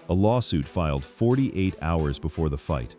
A lawsuit filed 48 hours before the fight,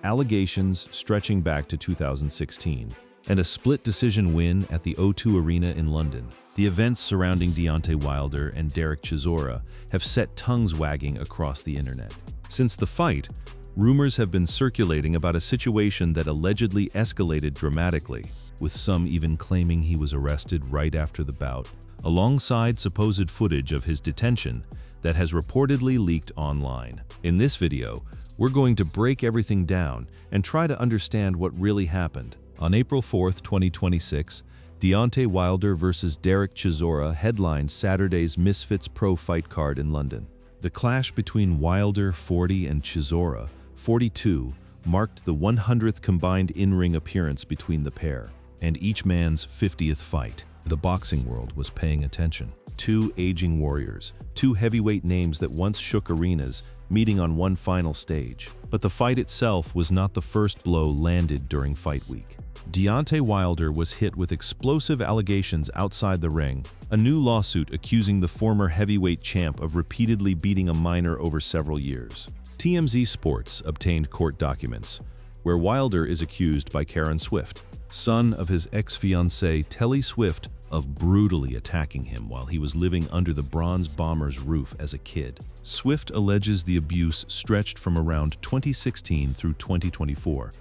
allegations stretching back to 2016, and a split decision win at the O2 Arena in London. The events surrounding Deontay Wilder and Derek Chisora have set tongues wagging across the internet. Since the fight, rumors have been circulating about a situation that allegedly escalated dramatically, with some even claiming he was arrested right after the bout, alongside supposed footage of his detention that has reportedly leaked online. In this video, we're going to break everything down and try to understand what really happened. On April 4th, 2026, Deontay Wilder vs. Derek Chisora headlined Saturday's Misfits Pro fight card in London. The clash between Wilder, 40, and Chisora, 42, marked the 100th combined in-ring appearance between the pair, and each man's 50th fight. The boxing world was paying attention. Two aging warriors, two heavyweight names that once shook arenas, meeting on one final stage. But the fight itself was not the first blow landed during fight week. Deontay Wilder was hit with explosive allegations outside the ring, a new lawsuit accusing the former heavyweight champ of repeatedly beating a minor over several years. TMZ Sports obtained court documents, where Wilder is accused by Karen Swift, son of his ex-fiancée Telly Swift, of brutally attacking him while he was living under the Bronze Bomber's roof as a kid. Swift alleges the abuse stretched from around 2016 through 2024.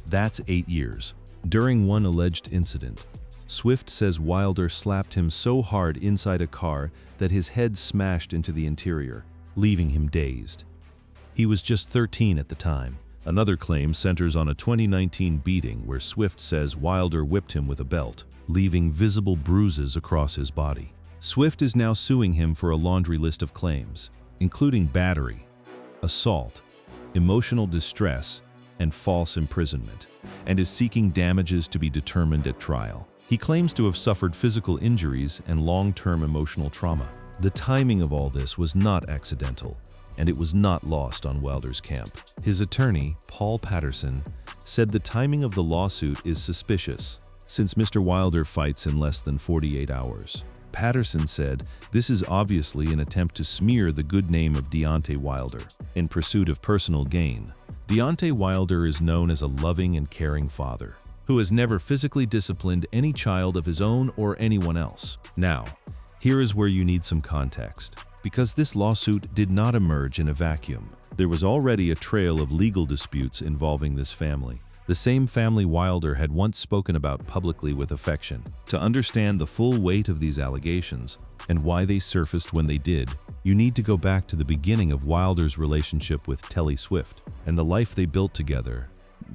That's 8 years. During one alleged incident, Swift says Wilder slapped him so hard inside a car that his head smashed into the interior, leaving him dazed. He was just 13 at the time. Another claim centers on a 2019 beating where Swift says Wilder whipped him with a belt, leaving visible bruises across his body. Swift is now suing him for a laundry list of claims, including battery, assault, emotional distress, and false imprisonment, and is seeking damages to be determined at trial. He claims to have suffered physical injuries and long-term emotional trauma. The timing of all this was not accidental, and it was not lost on Wilder's camp. His attorney, Paul Patterson, said the timing of the lawsuit is suspicious, since Mr. Wilder fights in less than 48 hours. Patterson said this is obviously an attempt to smear the good name of Deontay Wilder. In pursuit of personal gain, Deontay Wilder is known as a loving and caring father, who has never physically disciplined any child of his own or anyone else. Now, here is where you need some context, because this lawsuit did not emerge in a vacuum. There was already a trail of legal disputes involving this family, the same family Wilder had once spoken about publicly with affection. To understand the full weight of these allegations and why they surfaced when they did, you need to go back to the beginning of Wilder's relationship with Telly Swift and the life they built together.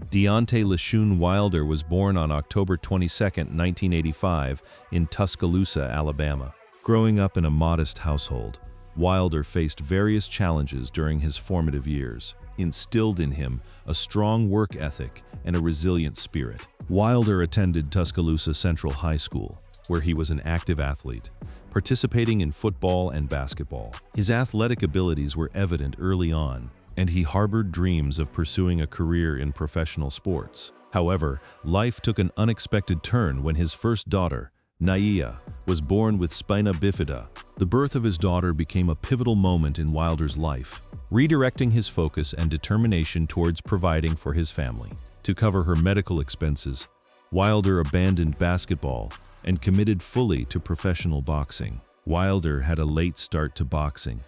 Deontay LeSean Wilder was born on October 22, 1985, in Tuscaloosa, Alabama. Growing up in a modest household, Wilder faced various challenges during his formative years, instilled in him a strong work ethic and a resilient spirit. Wilder attended Tuscaloosa Central High School, where he was an active athlete, participating in football and basketball. His athletic abilities were evident early on, and he harbored dreams of pursuing a career in professional sports. However, life took an unexpected turn when his first daughter, Naya, was born with spina bifida. The birth of his daughter became a pivotal moment in Wilder's life, redirecting his focus and determination towards providing for his family. To cover her medical expenses, Wilder abandoned basketball and committed fully to professional boxing. Wilder had a late start to boxing,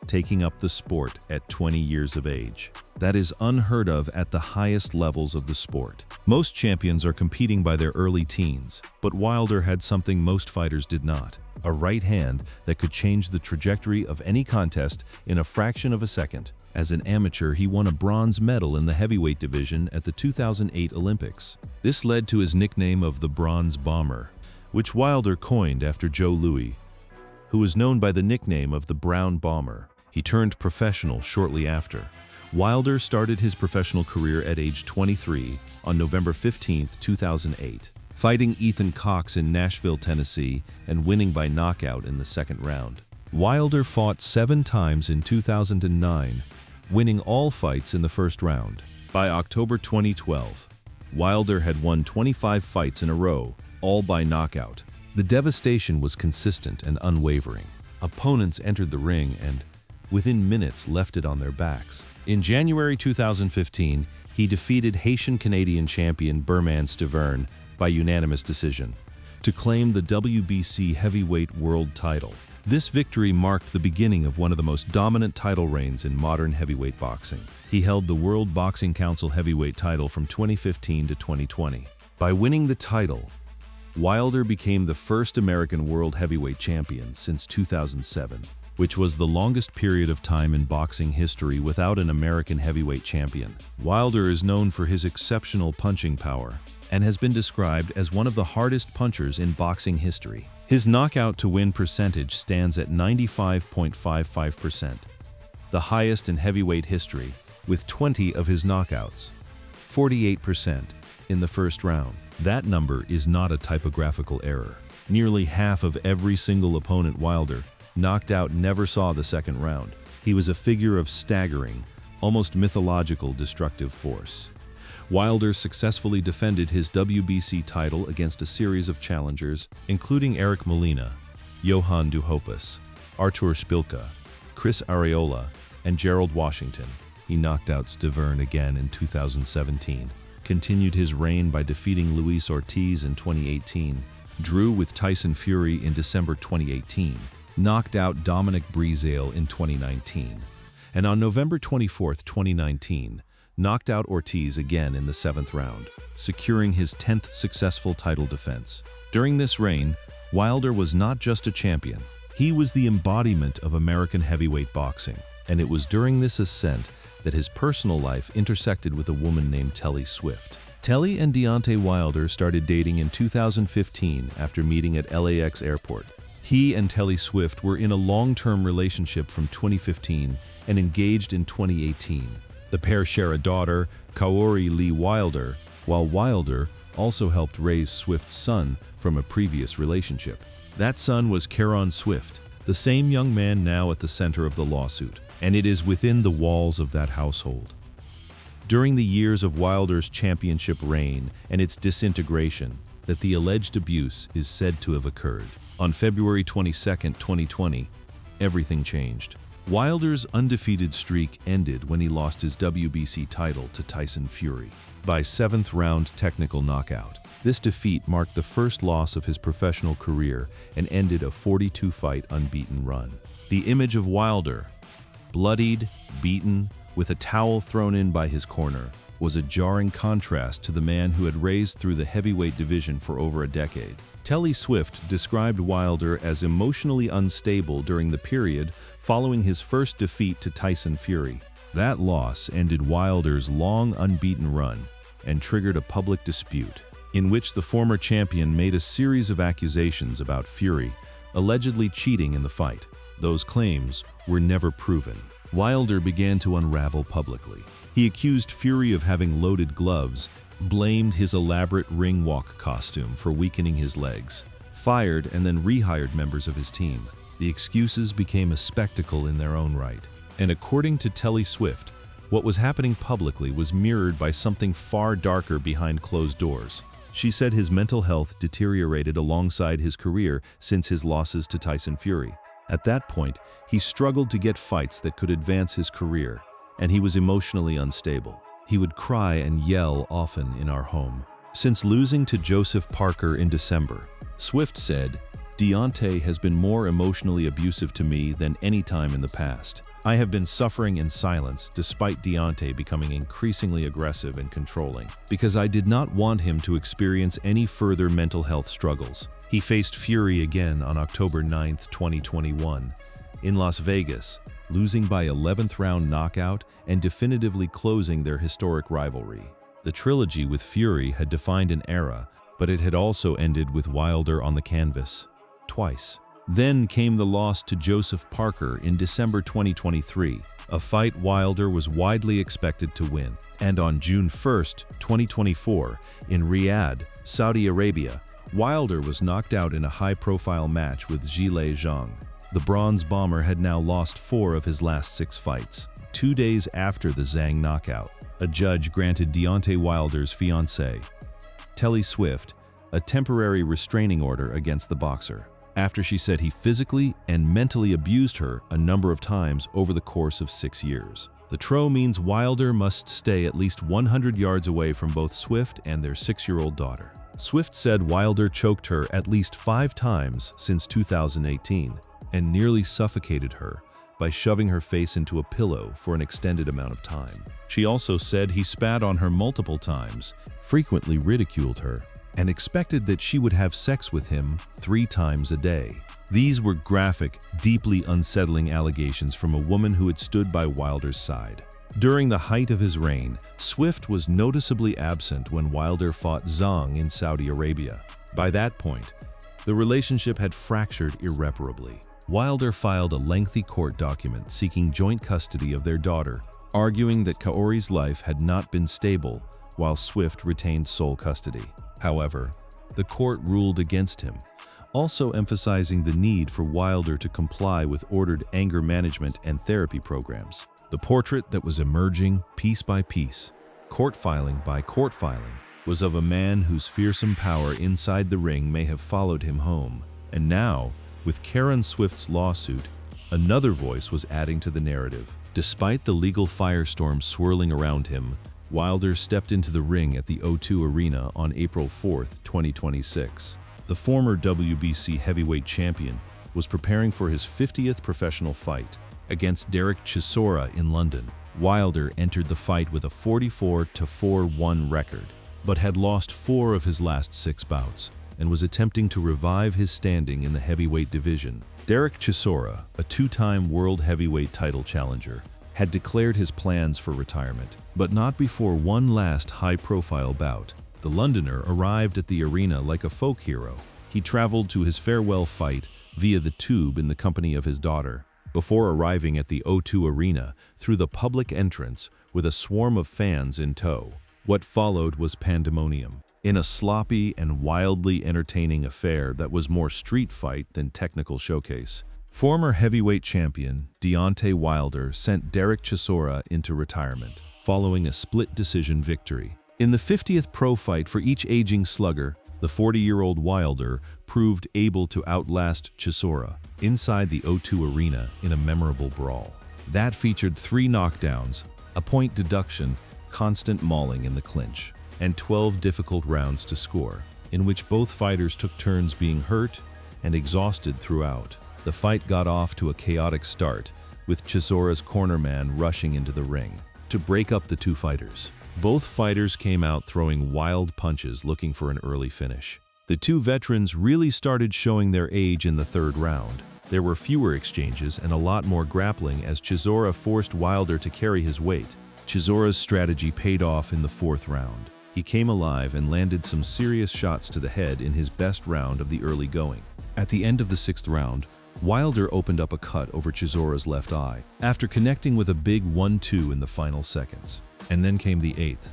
taking up the sport at 20 years of age. That is unheard of at the highest levels of the sport. Most champions are competing by their early teens, but Wilder had something most fighters did not: a right hand that could change the trajectory of any contest in a fraction of a second. As an amateur, he won a bronze medal in the heavyweight division at the 2008 Olympics. This led to his nickname of the Bronze Bomber, which Wilder coined after Joe Louis, who was known by the nickname of the Brown Bomber. He turned professional shortly after. Wilder started his professional career at age 23 on November 15, 2008, fighting Ethan Cox in Nashville, Tennessee, and winning by knockout in the second round. Wilder fought 7 times in 2009, winning all fights in the first round. By October 2012, Wilder had won 25 fights in a row, all by knockout. The devastation was consistent and unwavering. Opponents entered the ring and, within minutes left it on their backs. In January 2015, he defeated Haitian-Canadian champion Berman Stiverne by unanimous decision to claim the WBC heavyweight world title. This victory marked the beginning of one of the most dominant title reigns in modern heavyweight boxing. He held the World Boxing Council heavyweight title from 2015 to 2020. By winning the title, Wilder became the first American world heavyweight champion since 2007, which was the longest period of time in boxing history without an American heavyweight champion. Wilder is known for his exceptional punching power and has been described as one of the hardest punchers in boxing history. His knockout-to-win percentage stands at 95.55%, the highest in heavyweight history, with 20 of his knockouts, 48% in the first round. That number is not a typographical error. Nearly half of every single opponent Wilder knocked out never saw the second round. He was a figure of staggering, almost mythological destructive force. Wilder successfully defended his WBC title against a series of challengers, including Eric Molina, Johann Duhaupas, Artur Szpilka, Chris Arreola, and Gerald Washington. He knocked out Stiverne again in 2017, continued his reign by defeating Luis Ortiz in 2018, drew with Tyson Fury in December 2018, knocked out Dominic Breazeale in 2019, and on November 24, 2019, knocked out Ortiz again in the 7th round, securing his 10th successful title defense. During this reign, Wilder was not just a champion. He was the embodiment of American heavyweight boxing, and it was during this ascent that his personal life intersected with a woman named Telly Swift. Telly and Deontay Wilder started dating in 2015 after meeting at LAX airport. He and Telly Swift were in a long-term relationship from 2015 and engaged in 2018. The pair share a daughter, Kaori Lee Wilder, while Wilder also helped raise Swift's son from a previous relationship. That son was Caron Swift, the same young man now at the center of the lawsuit, and it is within the walls of that household. During the years of Wilder's championship reign and its disintegration, that the alleged abuse is said to have occurred. On February 22, 2020, everything changed. Wilder's undefeated streak ended when he lost his WBC title to Tyson Fury by 7th round technical knockout. This defeat marked the first loss of his professional career and ended a 42-fight unbeaten run. The image of Wilder, bloodied, beaten, with a towel thrown in by his corner, was a jarring contrast to the man who had raised through the heavyweight division for over a decade. Telly Swift described Wilder as emotionally unstable during the period following his first defeat to Tyson Fury. That loss ended Wilder's long unbeaten run and triggered a public dispute, in which the former champion made a series of accusations about Fury allegedly cheating in the fight. Those claims were never proven. Wilder began to unravel publicly. He accused Fury of having loaded gloves, blamed his elaborate ring walk costume for weakening his legs, fired and then rehired members of his team. The excuses became a spectacle in their own right. And according to Telly Swift, what was happening publicly was mirrored by something far darker behind closed doors. She said his mental health deteriorated alongside his career since his losses to Tyson Fury. At that point, he struggled to get fights that could advance his career, and he was emotionally unstable. He would cry and yell often in our home. Since losing to Joseph Parker in December, Swift said, "Deontay has been more emotionally abusive to me than any time in the past. I have been suffering in silence despite Deontay becoming increasingly aggressive and controlling, because I did not want him to experience any further mental health struggles." He faced Fury again on October 9, 2021, in Las Vegas, losing by 11th round knockout and definitively closing their historic rivalry. The trilogy with Fury had defined an era, but it had also ended with Wilder on the canvas, twice. Then came the loss to Joseph Parker in December 2023, a fight Wilder was widely expected to win. And on June 1, 2024, in Riyadh, Saudi Arabia, Wilder was knocked out in a high-profile match with Zhilei Zhang. The Bronze Bomber had now lost 4 of his last 6 fights. 2 days after the Zhang knockout, a judge granted Deontay Wilder's fiancée, Telly Swift, a temporary restraining order against the boxer. after she said he physically and mentally abused her a number of times over the course of 6 years. The TRO means Wilder must stay at least 100 yards away from both Swift and their 6-year-old daughter. Swift said Wilder choked her at least 5 times since 2018 and nearly suffocated her by shoving her face into a pillow for an extended amount of time. She also said he spat on her multiple times, frequently ridiculed her, and expected that she would have sex with him 3 times a day. These were graphic, deeply unsettling allegations from a woman who had stood by Wilder's side. During the height of his reign, Swift was noticeably absent when Wilder fought Zhang in Saudi Arabia. By that point, the relationship had fractured irreparably. Wilder filed a lengthy court document seeking joint custody of their daughter, arguing that Kaori's life had not been stable while Swift retained sole custody. However, the court ruled against him, also emphasizing the need for Wilder to comply with ordered anger management and therapy programs. The portrait that was emerging piece by piece, court filing by court filing, was of a man whose fearsome power inside the ring may have followed him home. And now, with Karen Swift's lawsuit, another voice was adding to the narrative. Despite the legal firestorm swirling around him, Wilder stepped into the ring at the O2 Arena on April 4, 2026. The former WBC heavyweight champion was preparing for his 50th professional fight against Chisora in London. Wilder entered the fight with a 44-4-1 record, but had lost 4 of his last 6 bouts and was attempting to revive his standing in the heavyweight division. Chisora, a 2-time world heavyweight title challenger, had declared his plans for retirement, but not before one last high-profile bout. The Londoner arrived at the arena like a folk hero. He traveled to his farewell fight via the tube in the company of his daughter, before arriving at the O2 Arena through the public entrance with a swarm of fans in tow. What followed was pandemonium. In a sloppy and wildly entertaining affair that was more street fight than technical showcase, former heavyweight champion Deontay Wilder sent Chisora into retirement, following a split-decision victory. In the 50th pro fight for each aging slugger, the 40-year-old Wilder proved able to outlast Chisora inside the O2 Arena in a memorable brawl. That featured 3 knockdowns, a point deduction, constant mauling in the clinch, and 12 difficult rounds to score, in which both fighters took turns being hurt and exhausted throughout. The fight got off to a chaotic start, with Chisora's cornerman rushing into the ring to break up the 2 fighters. Both fighters came out throwing wild punches looking for an early finish. The 2 veterans really started showing their age in the 3rd round. There were fewer exchanges and a lot more grappling as Chisora forced Wilder to carry his weight. Chisora's strategy paid off in the 4th round. He came alive and landed some serious shots to the head in his best round of the early going. At the end of the 6th round, Wilder opened up a cut over Chisora's left eye, after connecting with a big 1-2 in the final seconds. And then came the 8th,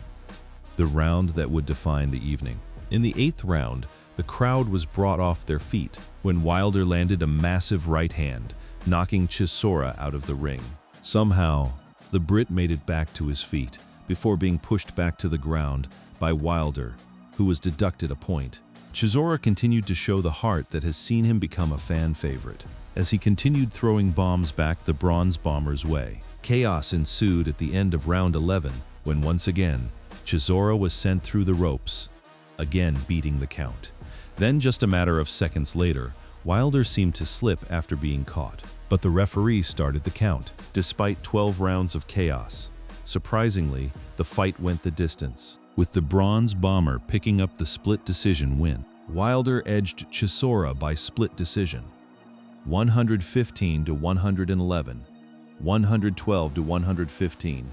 the round that would define the evening. In the 8th round, the crowd was brought off their feet when Wilder landed a massive right hand, knocking Chisora out of the ring. Somehow, the Brit made it back to his feet before being pushed back to the ground by Wilder, who was deducted a point. Chisora continued to show the heart that has seen him become a fan favorite, as he continued throwing bombs back the Bronze Bomber's way. Chaos ensued at the end of round 11, when once again, Chisora was sent through the ropes, again beating the count. Then, just a matter of seconds later, Wilder seemed to slip after being caught, but the referee started the count. Despite 12 rounds of chaos, surprisingly, the fight went the distance, with the Bronze Bomber picking up the split decision win. Wilder edged Chisora by split decision, 115-111, 112-115,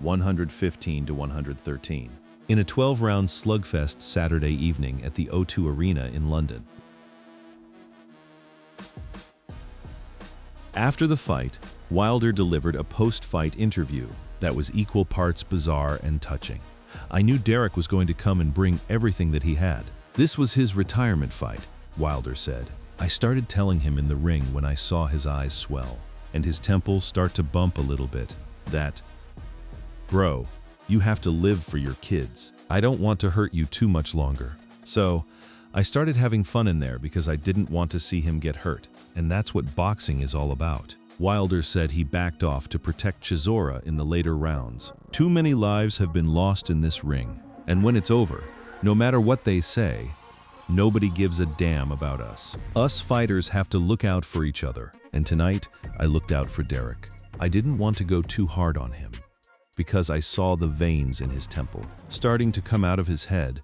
115-113, in a 12-round slugfest Saturday evening at the O2 Arena in London. After the fight, Wilder delivered a post-fight interview that was equal parts bizarre and touching. "I knew Derek was going to come and bring everything that he had. This was his retirement fight," Wilder said. "I started telling him in the ring when I saw his eyes swell and his temples start to bump a little bit, that, bro, you have to live for your kids. I don't want to hurt you too much longer. So, I started having fun in there because I didn't want to see him get hurt, and that's what boxing is all about. Wilder said he backed off to protect Chisora in the later rounds. Too many lives have been lost in this ring, and when it's over, no matter what they say, nobody gives a damn about us. Us fighters have to look out for each other, and tonight, I looked out for Derek. I didn't want to go too hard on him, because I saw the veins in his temple starting to come out of his head,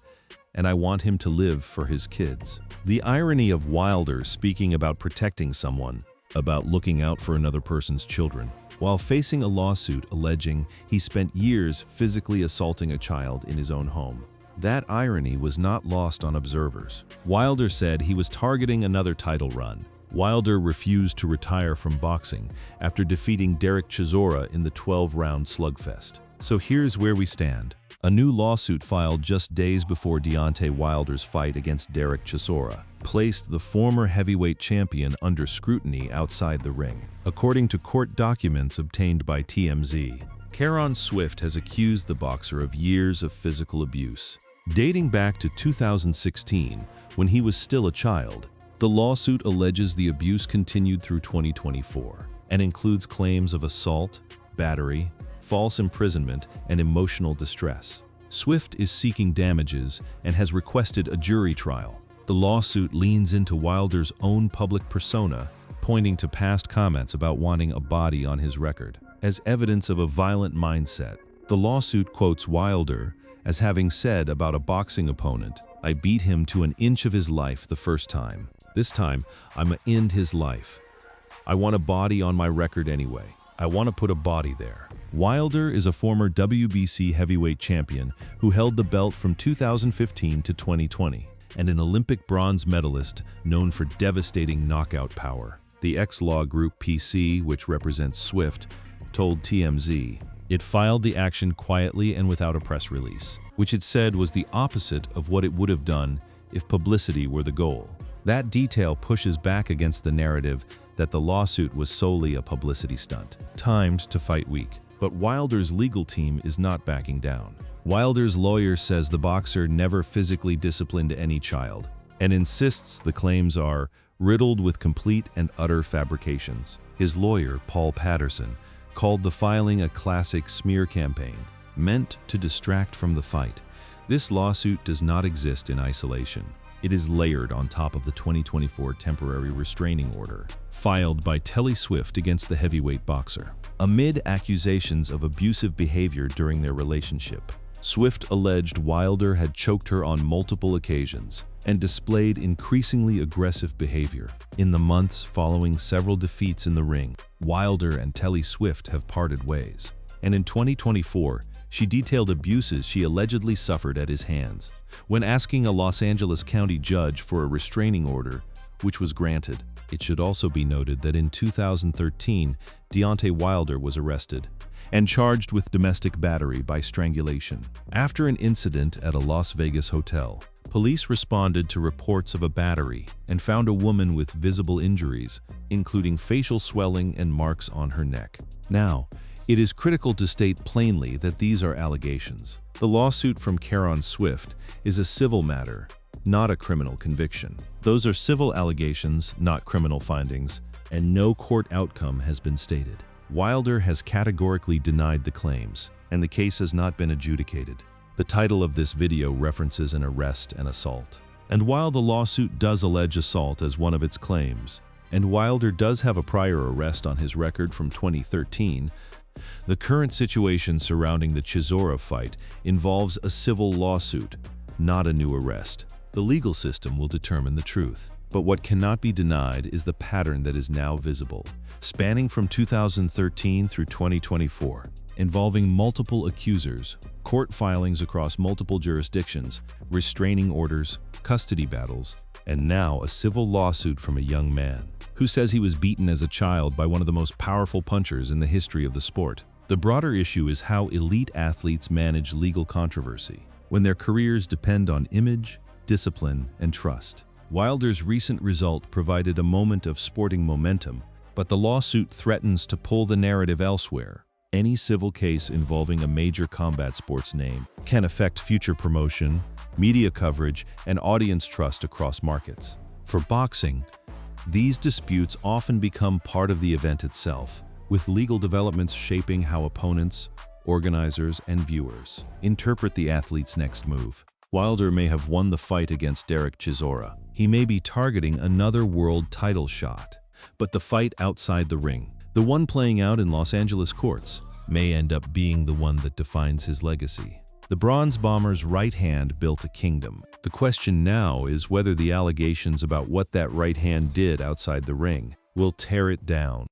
and I want him to live for his kids. The irony of Wilder speaking about protecting someone, about looking out for another person's children, while facing a lawsuit alleging he spent years physically assaulting a child in his own home. That irony was not lost on observers. Wilder said he was targeting another title run. Wilder refused to retire from boxing after defeating Derek Chisora in the 12-round slugfest. So here's where we stand. A new lawsuit filed just days before Deontay Wilder's fight against Derek Chisora placed the former heavyweight champion under scrutiny outside the ring. According to court documents obtained by TMZ, Caron Swift has accused the boxer of years of physical abuse. Dating back to 2016, when he was still a child, the lawsuit alleges the abuse continued through 2024 and includes claims of assault, battery, false imprisonment, and emotional distress. Swift is seeking damages and has requested a jury trial. The lawsuit leans into Wilder's own public persona, pointing to past comments about wanting a body on his record as evidence of a violent mindset. The lawsuit quotes Wilder as having said about a boxing opponent, "I beat him to an inch of his life the first time. This time, I'ma end his life. I want a body on my record anyway. I want to put a body there." Wilder is a former WBC heavyweight champion who held the belt from 2015 to 2020, and an Olympic bronze medalist known for devastating knockout power. The ex-law group PC, which represents Swift, told TMZ it filed the action quietly and without a press release, which it said was the opposite of what it would have done if publicity were the goal. That detail pushes back against the narrative that the lawsuit was solely a publicity stunt, timed to fight week. But Wilder's legal team is not backing down. Wilder's lawyer says the boxer never physically disciplined any child, and insists the claims are riddled with complete and utter fabrications. His lawyer, Paul Patterson, called the filing a classic smear campaign, meant to distract from the fight. This lawsuit does not exist in isolation. It is layered on top of the 2024 temporary restraining order, filed by Telly Swift against the heavyweight boxer. Amid accusations of abusive behavior during their relationship, Swift alleged Wilder had choked her on multiple occasions and displayed increasingly aggressive behavior. In the months following several defeats in the ring, Wilder and Telly Swift have parted ways. And in 2024, she detailed abuses she allegedly suffered at his hands. When asking a Los Angeles County judge for a restraining order, which was granted, it should also be noted that in 2013, Deontay Wilder was arrested and charged with domestic battery by strangulation. After an incident at a Las Vegas hotel, police responded to reports of a battery and found a woman with visible injuries, including facial swelling and marks on her neck. Now, it is critical to state plainly that these are allegations. The lawsuit from Caron Swift is a civil matter, not a criminal conviction. Those are civil allegations, not criminal findings, and no court outcome has been stated. Wilder has categorically denied the claims, and the case has not been adjudicated. The title of this video references an arrest and assault. And while the lawsuit does allege assault as one of its claims, and Wilder does have a prior arrest on his record from 2013, the current situation surrounding the Chisora fight involves a civil lawsuit, not a new arrest. The legal system will determine the truth. But what cannot be denied is the pattern that is now visible, spanning from 2013 through 2024, involving multiple accusers, court filings across multiple jurisdictions, restraining orders, custody battles, and now a civil lawsuit from a young man who says he was beaten as a child by one of the most powerful punchers in the history of the sport. The broader issue is how elite athletes manage legal controversy when their careers depend on image, discipline, and trust. Wilder's recent result provided a moment of sporting momentum, but the lawsuit threatens to pull the narrative elsewhere. Any civil case involving a major combat sports name can affect future promotion, media coverage, and audience trust across markets. For boxing, these disputes often become part of the event itself, with legal developments shaping how opponents, organizers, and viewers interpret the athlete's next move. Wilder may have won the fight against Chisora. He may be targeting another world title shot. But the fight outside the ring, the one playing out in Los Angeles courts, may end up being the one that defines his legacy. The Bronze Bomber's right hand built a kingdom. The question now is whether the allegations about what that right hand did outside the ring will tear it down.